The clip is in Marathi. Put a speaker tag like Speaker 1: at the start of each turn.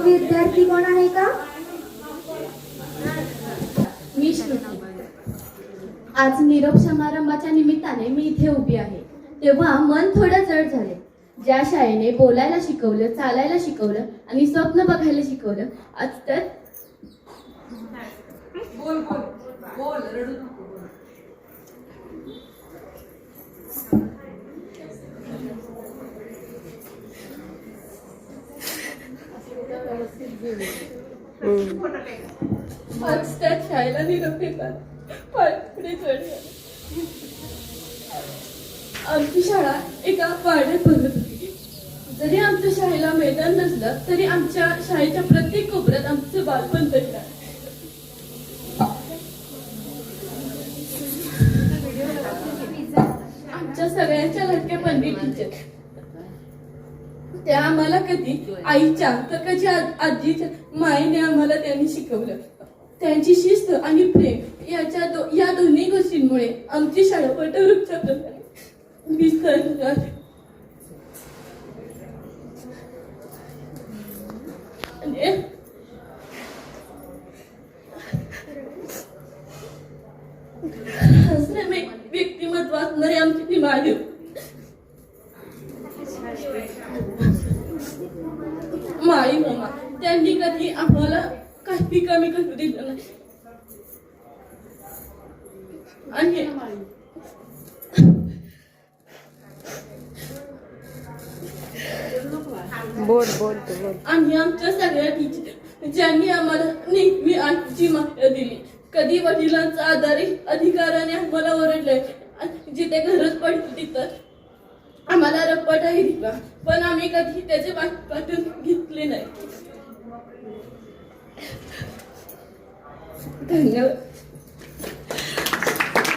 Speaker 1: विद्यार्थी कोण आहे का?
Speaker 2: मी श्रुती. आज निरोप समारंभाच्या निमित्ताने मी इथे उभी आहे. तेव्हा मन थोडं जड झाले. ज्या शाळेने बोलायला शिकवलं, चालायला शिकवलं आणि स्वप्न बघायला शिकवलं, आज तर
Speaker 3: बोल बोल बोल रडू नको.
Speaker 2: आज त्या शाळेला निरोप घेतात. पुढे चढ झाले. आमची शाळा एका वाड्यात भरत होती. जरी आमच्या शाळेला मैदान नसलं तरी आमच्या शाळेच्या प्रत्येक कोपऱ्यात आमचं बालपण दडलं. आमच्या सगळ्यांच्या लाडक्या पंडित टीचर, त्या आम्हाला कधी आईच्या तर कधी आजीच्या मायेने आम्हाला त्यांनी शिकवलं. त्यांची शिस्त आणि प्रेम या दोन्ही गोष्टींमुळे आमची शाळा वटवृक्षाच्या प्रमाणे विस्तारली आहे. व्यक्तिमत्व असणारी आमची ती माधव माळी मामा, त्यांनी कधी आम्हाला काही कमी करू दिलं नाही. आणि
Speaker 4: बोल बोल तू बोल.
Speaker 2: आणि आमच्या सगळ्या टीचर ज्यांनी आम्हाला नेहमी आजची माहिती दिली. कधी वडिलांचा आधारे अधिकाराने आम्हाला ओरडले. जिथे गरज पडली तिथं आम्हाला रप्पाटाही दिला, पण आम्ही कधी त्याचे पाठवून घेतले नाही. धन्यवाद.